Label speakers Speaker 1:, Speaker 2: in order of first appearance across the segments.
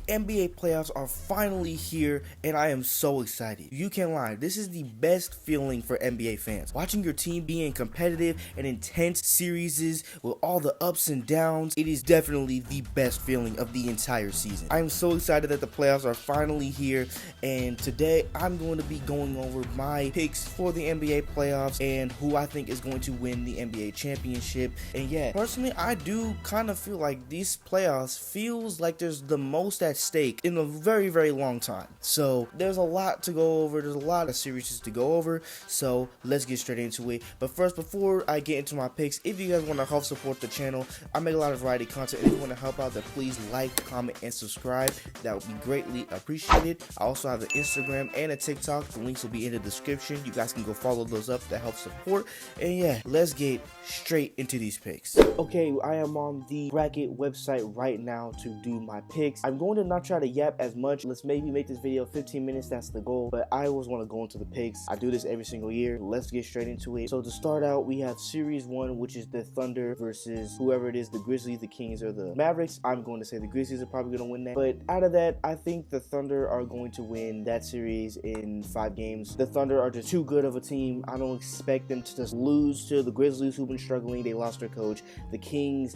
Speaker 1: NBA playoffs are finally here, and I am so excited. You can't lie, this is the best feeling for NBA fans. Watching your team be in competitive and intense series with all the ups and downs, it is definitely the best feeling of the entire season. I am so excited that the playoffs are finally here, and today I'm going to be going over my picks for the NBA playoffs and who I think is going to win the NBA championship. And yeah, personally, I do kind of feel like these playoffs feels like there's the most at stake in a very, very long time. So there's a lot to go over. There's a lot of series to go over. So let's get straight into it. But first, before I get into my picks, if you guys want to help support the channel, I make a lot of variety content. If you want to help out, then please like, comment, and subscribe. That would be greatly appreciated. I also have an Instagram and a TikTok. The links will be in the description. You guys can go follow those up to help support. And yeah, let's get straight into these picks. Okay, I am on the bracket website right now to do my picks. I'm going to not try to yap as much. Let's maybe make this video 15 minutes. That's the goal. But I always want to go into the picks. I do this every single year. Let's get straight into it. So to start out, we have Series 1, which is the Thunder versus whoever it is, the Grizzlies, the Kings, or the Mavericks. I'm going to say the Grizzlies are probably going to win that. But out of that, I think the Thunder are going to win that series in 5 games. The Thunder are just too good of a team. I don't expect them to just lose to the Grizzlies, who've been struggling. They lost their coach. The Kings,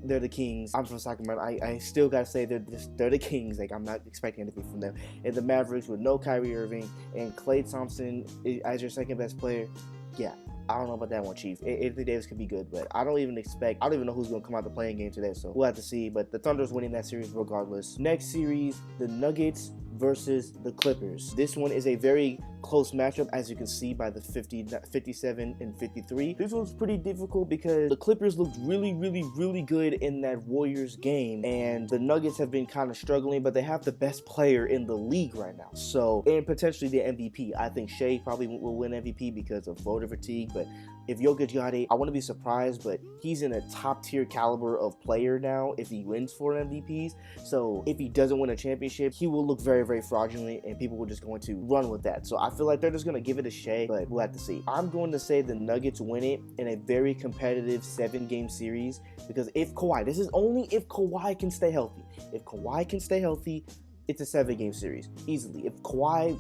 Speaker 1: they're the Kings. I'm from Sacramento. I still gotta say they're the Kings. Like, I'm not expecting anything from them. And the Mavericks with no Kyrie Irving and Klay Thompson as your second best player. Yeah, I don't know about that one, Chief. Anthony Davis could be good, but I don't even know who's going to come out the playing game today, so we'll have to see. But the Thunder's winning that series regardless. Next series, the Nuggets versus the Clippers. This one is a very close matchup, as you can see by the 57 and 53. This one's pretty difficult because the Clippers looked really good in that Warriors game, and the Nuggets have been kind of struggling, but they have the best player in the league right now. So, and potentially the MVP. I think Shea probably will win MVP because of voter fatigue, but if Jokic got it, I wouldn't be surprised, but he's in a top tier caliber of player now if he wins 4 MVPs. So if he doesn't win a championship, he will look very fraudulent, and people are just going to run with that. So I feel like they're just going to give it a Shea, but we'll have to see. I'm going to say the Nuggets win it in a very competitive 7-game series, because if Kawhi, this is only if Kawhi can stay healthy. If Kawhi can stay healthy, it's a 7-game series, easily. If Kawhi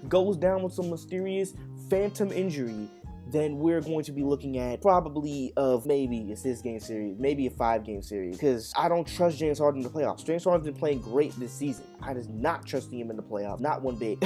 Speaker 1: goes down with some mysterious phantom injury, then we're going to be looking at probably maybe a 6-game series, maybe a 5-game series, because I don't trust James Harden in the playoffs. James Harden's been playing great this season. I just not trusting him in the playoffs, not one bit.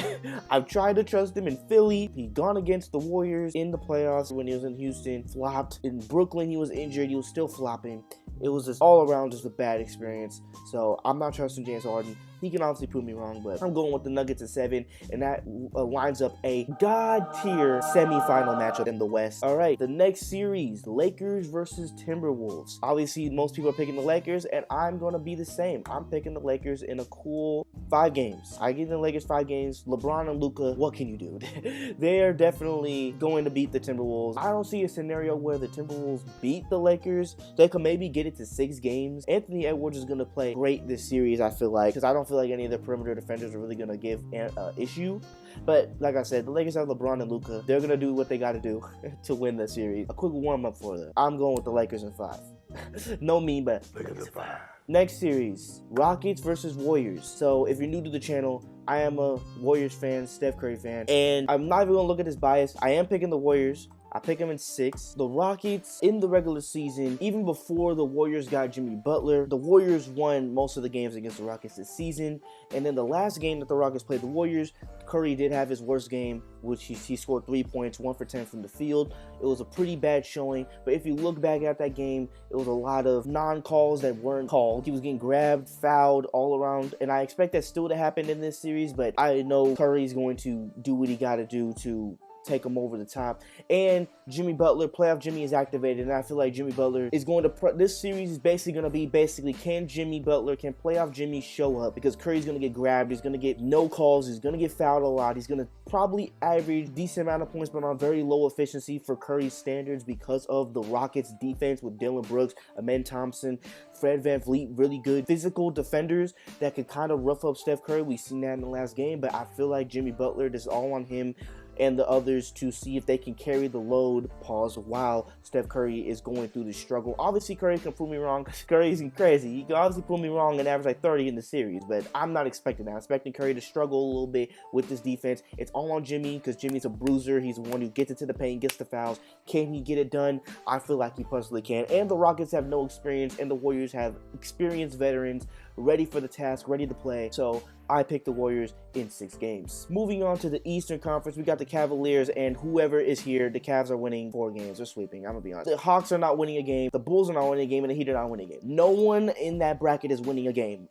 Speaker 1: I've tried to trust him in Philly. He's gone against the Warriors in the playoffs when he was in Houston, flopped. In Brooklyn, he was injured, he was still flopping. It was just all around just a bad experience. So I'm not trusting James Harden. He can obviously prove me wrong, but I'm going with the Nuggets at 7, and that lines up a god-tier semifinal matchup in the West. All right, the next series, Lakers versus Timberwolves. Obviously, most people are picking the Lakers, and I'm going to be the same. I'm picking the Lakers in a cool 5 games. I give the Lakers 5 games. LeBron and Luka, what can you do? They are definitely going to beat the Timberwolves. I don't see a scenario where the Timberwolves beat the Lakers. They could maybe get it to 6 games. Anthony Edwards is going to play great this series, I feel like, because I don't feel like any of the perimeter defenders are really going to give an issue. But like I said, the Lakers have LeBron and Luka. They're going to do what they got to do to win the series. A quick warm-up for them. I'm going with the Lakers in 5. No me, but Lakers in 5. Next series, Rockets versus Warriors. So if you're new to the channel, I am a Warriors fan, Steph Curry fan, and I'm not even going to look at this bias. I am picking the Warriors. I pick them in 6. The Rockets, in the regular season, even before the Warriors got Jimmy Butler, the Warriors won most of the games against the Rockets this season. And then the last game that the Rockets played the Warriors, Curry did have his worst game, which he scored 3 points, 1 for 10 from the field. It was a pretty bad showing, but if you look back at that game, it was a lot of non-calls that weren't called. He was getting grabbed, fouled all around, and I expect that still to happen in this series, but I know Curry's going to do what he got to do to take him over the top. And Jimmy Butler, playoff Jimmy is activated, and I feel like Jimmy Butler is going to this series is basically going to be can playoff Jimmy show up, because Curry's going to get grabbed, he's going to get no calls, he's going to get fouled a lot, he's going to probably average decent amount of points, but on very low efficiency for Curry's standards because of the Rockets defense with Dylan Brooks, Amen Thompson, Fred VanVleet, really good physical defenders that could kind of rough up Steph Curry. We've seen that in the last game, but I feel like Jimmy Butler, this is all on him. and the others to see if they can carry the load, pause, while Steph Curry is going through the struggle. Obviously, Curry can prove me wrong. Curry's crazy. He can obviously prove me wrong and average like 30 in the series, but I'm not expecting that. I'm expecting Curry to struggle a little bit with this defense. It's all on Jimmy because Jimmy's a bruiser. He's the one who gets into the paint, gets the fouls. Can he get it done? I feel like he personally can. And the Rockets have no experience, and the Warriors have experienced veterans ready for the task, ready to play. So I picked the Warriors in 6 games. Moving on to the Eastern Conference, we got the Cavaliers, and whoever is here, the Cavs are winning 4 games. They're sweeping, I'm gonna be honest. The Hawks are not winning a game, the Bulls are not winning a game, and the Heat are not winning a game. No one in that bracket is winning a game.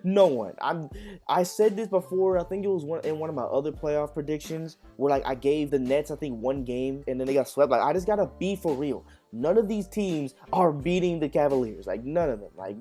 Speaker 1: No one. I said this before, I think it was in one of my other playoff predictions, where like I gave the Nets, I think, 1 game, and then they got swept. Like, I just gotta be for real. None of these teams are beating the Cavaliers. Like, none of them. Like,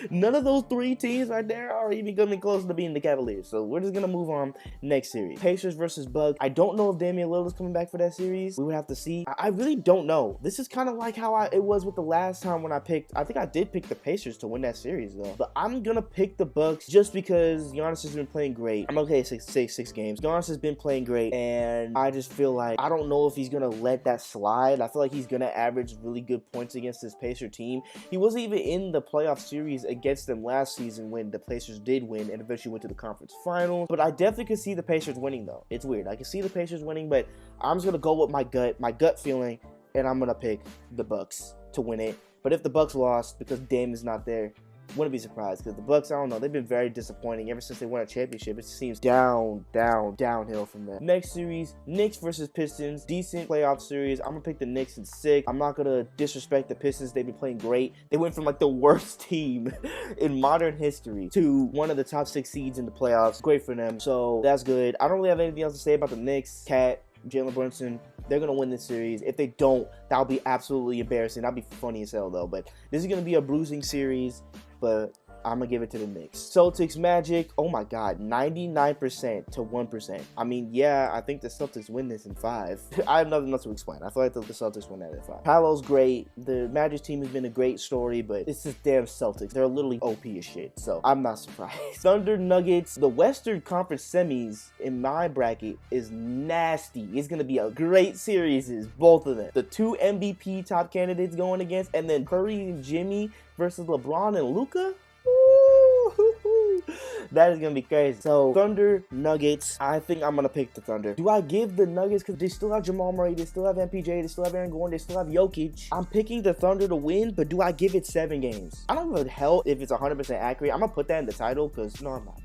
Speaker 1: none of those 3 teams right there are even coming close to beating the Cavaliers. So we're just gonna move on next series. Pacers versus Bucks. I don't know if Damian Lillard's coming back for that series. We would have to see. I really don't know. This is kind of like how it was with the last time when I think I did pick the Pacers to win that series though. But I'm gonna pick the Bucks just because Giannis has been playing great. I'm okay to say 6 games. Giannis has been playing great, and I just feel like I don't know if he's gonna let that slide. I feel like he's gonna average really good points against this Pacer team. He wasn't even in the playoff series against them last season when the Pacers did win and eventually went to the conference finals. But I definitely could see the Pacers winning though. It's weird. I can see the Pacers winning, but I'm just gonna go with my gut feeling, and I'm gonna pick the Bucks to win it. But if the Bucks lost because Dame is not there, wouldn't be surprised, because the Bucks, I don't know, they've been very disappointing ever since they won a championship. It seems downhill from there. Next series, Knicks versus Pistons. Decent playoff series. I'm gonna pick the Knicks in 6. I'm not gonna disrespect the Pistons. They've been playing great. They went from like the worst team in modern history to one of the top 6 seeds in the playoffs. Great for them. So that's good. I don't really have anything else to say about the Knicks. Cat, Jalen Brunson, they're going to win this series. If they don't, that'll be absolutely embarrassing. That'll be funny as hell, though. But this is going to be a bruising series, but I'm going to give it to the Knicks. Celtics, Magic, oh my God, 99% to 1%. I mean, yeah, I think the Celtics win this in 5. I have nothing else to explain. I feel like the Celtics win that in 5. Paolo's great. The Magic team has been a great story, but it's just damn Celtics. They're literally OP as shit, so I'm not surprised. Thunder, Nuggets. The Western Conference semis in my bracket is nasty. It's going to be a great series, both of them. The 2 MVP top candidates going against, and then Curry and Jimmy versus LeBron and Luka. That is going to be crazy. So, Thunder, Nuggets. I think I'm going to pick the Thunder. Do I give the Nuggets because they still have Jamal Murray, they still have MPJ, they still have Aaron Gordon, they still have Jokic? I'm picking the Thunder to win, but do I give it 7 games? I don't give a hell if it's 100% accurate. I'm going to put that in the title because, no, I'm not.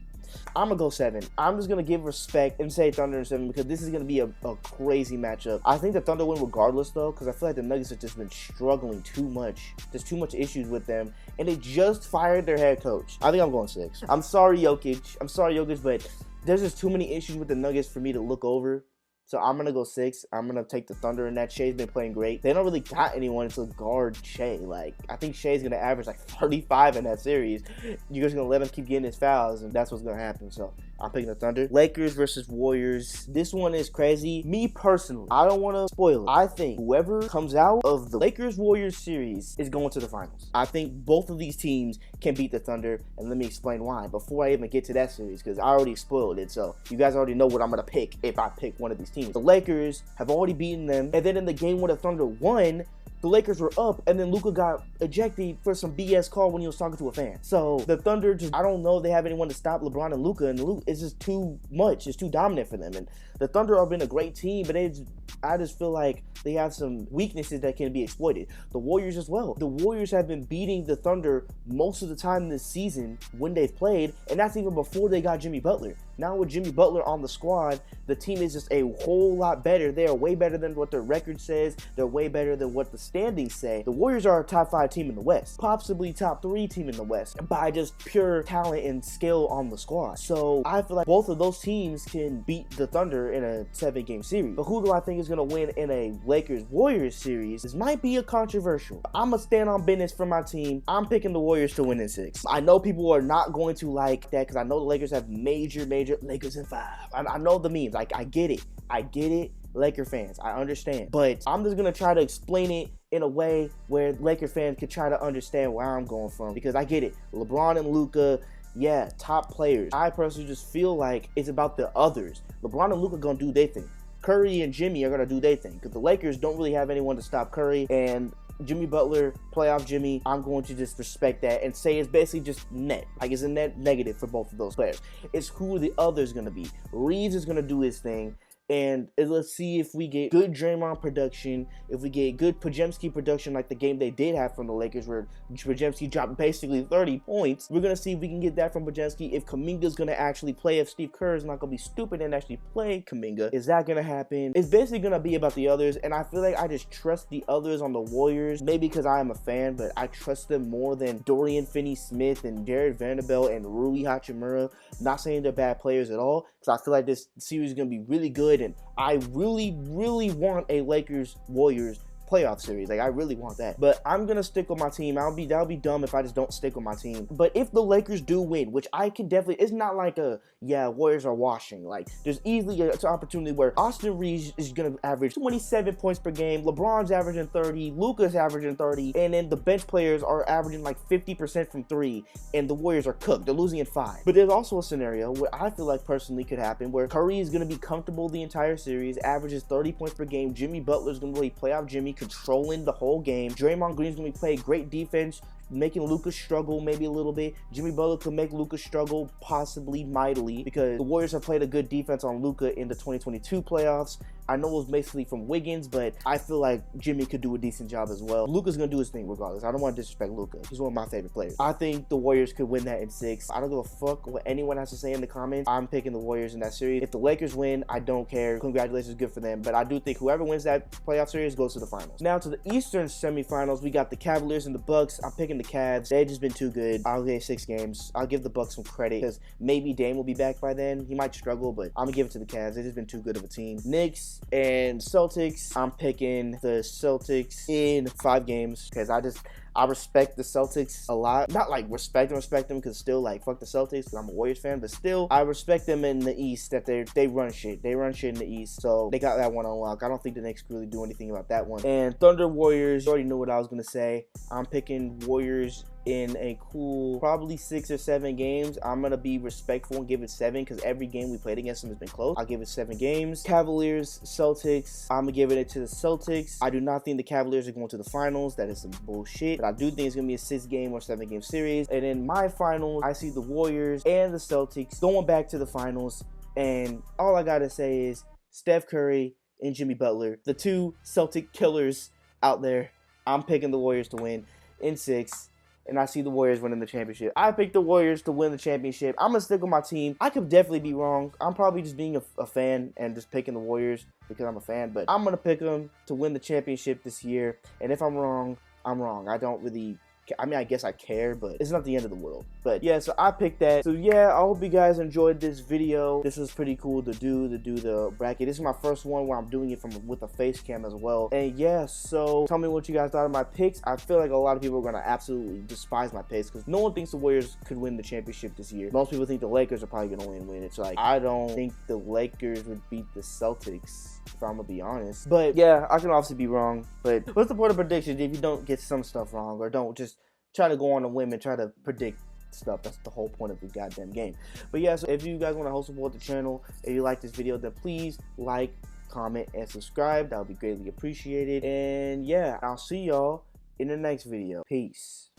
Speaker 1: I'm going to go 7. I'm just going to give respect and say Thunder in 7 because this is going to be a crazy matchup. I think the Thunder win regardless, though, because I feel like the Nuggets have just been struggling too much. There's too much issues with them, and they just fired their head coach. I think I'm going 6. I'm sorry, Jokic, but there's just too many issues with the Nuggets for me to look over. So I'm going to go 6. I'm going to take the Thunder in that. Shai's been playing great. They don't really got anyone to guard Shai. Like, I think Shai's going to average like 35 in that series. You're just going to let him keep getting his fouls, and that's what's going to happen. So I'm picking the Thunder. Lakers versus Warriors. This one is crazy. Me personally, I don't want to spoil it. I think whoever comes out of the Lakers-Warriors series is going to the finals. I think both of these teams can beat the Thunder, and let me explain why before I even get to that series, because I already spoiled it. So you guys already know what I'm going to pick if I pick one of these teams. The Lakers have already beaten them, and then in the game where the Thunder won, the Lakers were up, and then Luka got ejected for some BS call when he was talking to a fan. So the Thunder just, I don't know if they have anyone to stop LeBron and Luka, it's just too much. It's too dominant for them. And the Thunder have been a great team, but I just feel like they have some weaknesses that can be exploited. The Warriors as well. The Warriors have been beating the Thunder most of the time this season when they've played, and that's even before they got Jimmy Butler. Now with Jimmy Butler on the squad, the team is just a whole lot better. They are way better than what their record says. They're way better than what the standings say. The Warriors are a top 5 team in the West, possibly top 3 team in the West, by just pure talent and skill on the squad. So I feel like both of those teams can beat the Thunder in a 7-game series. But who do I think is going to win in a Lakers-Warriors series? This might be a controversial. I'm going to stand on business for my team. I'm picking the Warriors to win in 6. I know people are not going to like that because I know the Lakers have major Lakers in 5. I know the memes. Like, I get it. Laker fans, I understand. But I'm just going to try to explain it in a way where Laker fans can try to understand where I'm going from, because I get it. LeBron and Luka, yeah, top players. I personally just feel like it's about the others. LeBron and Luka gonna do their thing. Curry and Jimmy are going to do their thing, because the Lakers don't really have anyone to stop Curry, and Jimmy Butler, playoff Jimmy, I'm going to just respect that and say it's basically just net. Like, it's a net negative for both of those players. It's who the other's going to be. Reeves is going to do his thing. And let's see if we get good Draymond production, if we get good Podziemski production like the game they did have from the Lakers where Podziemski dropped basically 30 points. We're going to see if we can get that from Podziemski, if Kuminga's going to actually play, if Steve Kerr is not going to be stupid and actually play Kuminga. Is that going to happen? It's basically going to be about the others, and I feel like I just trust the others on the Warriors, maybe because I am a fan, but I trust them more than Dorian Finney-Smith and Jared Vanderbilt and Rui Hachimura. Not saying they're bad players at all, because I feel like this series is going to be really good, and I really, really want a Lakers-Warriors playoff series. Like, I really want that. But I'm gonna stick with my team. That'll be dumb if I just don't stick with my team. But if the Lakers do win, which I can definitely, it's not like Warriors are washing. Like, there's easily an opportunity where Austin Reeves is gonna average 27 points per game, LeBron's averaging 30, Luka's averaging 30, and then the bench players are averaging like 50% from 3, and the Warriors are cooked. They're losing in 5. But there's also a scenario where I feel like personally could happen where Curry is gonna be comfortable the entire series, averages 30 points per game. Jimmy Butler's gonna really play off Jimmy, controlling the whole game. Draymond Green's gonna be playing great defense, making Luka struggle maybe a little bit. Jimmy Butler could make Luka struggle possibly mightily, because the Warriors have played a good defense on Luka in the 2022 playoffs. I know it was basically from Wiggins, but I feel like Jimmy could do a decent job as well. Luka's gonna do his thing regardless. I don't want to disrespect Luka. He's one of my favorite players. I think the Warriors could win that in 6. I don't give a fuck what anyone has to say in the comments. I'm picking the Warriors in that series. If the Lakers win, I don't care. Congratulations, good for them. But I do think whoever wins that playoff series goes to the finals. Now to the Eastern semifinals, we got the Cavaliers and the Bucks. I'm picking the Cavs. They've just been too good. I'll give 6 games. I'll give the Bucks some credit because maybe Dame will be back by then. He might struggle, but I'm gonna give it to the Cavs. They've just been too good of a team. Knicks and Celtics. I'm picking the Celtics in 5 games because I respect the Celtics a lot. Not like respect them because still like fuck the Celtics because I'm a Warriors fan, but still I respect them in the East that they run shit. They run shit in the East, so they got that one on lock. I don't think the Knicks really do anything about that one. And Thunder Warriors, you already knew what I was gonna say. I'm picking Warriors in a cool probably 6 or 7 games. I'm gonna be respectful and give it 7 because every game we played against them has been close. I'll give it 7 games. Cavaliers, Celtics. I'm gonna give it to the Celtics. I do not think the Cavaliers are going to the finals. That is some bullshit. But I do think it's gonna be a 6-game or 7-game series. And in my finals, I see the Warriors and the Celtics going back to the finals. And all I gotta say is Steph Curry and Jimmy Butler, the 2 Celtic killers out there. I'm picking the Warriors to win in 6. And I see the Warriors winning the championship. I picked the Warriors to win the championship. I'm going to stick with my team. I could definitely be wrong. I'm probably just being a fan and just picking the Warriors because I'm a fan. But I'm going to pick them to win the championship this year. And if I'm wrong, I'm wrong. I don't really... I mean, I guess I care, but it's not the end of the world. But yeah, so I picked that. So yeah, I hope you guys enjoyed this video. This was pretty cool to do the bracket. This is my first one where I'm doing it with a face cam as well. And yeah, so tell me what you guys thought of my picks. I feel like a lot of people are gonna absolutely despise my picks because no one thinks the Warriors could win the championship this year. Most people think the Lakers are probably gonna win. It's like, I don't think the Lakers would beat the Celtics, if I'm gonna be honest. But yeah, I can obviously be wrong. But what's the point of predictions if you don't get some stuff wrong, or don't just try to go on a whim and try to predict stuff? That's the whole point of the goddamn game. But yeah, so if you guys want to help support the channel, if you like this video, then please like, comment, and subscribe. That would be greatly appreciated. And yeah, I'll see y'all in the next video. Peace.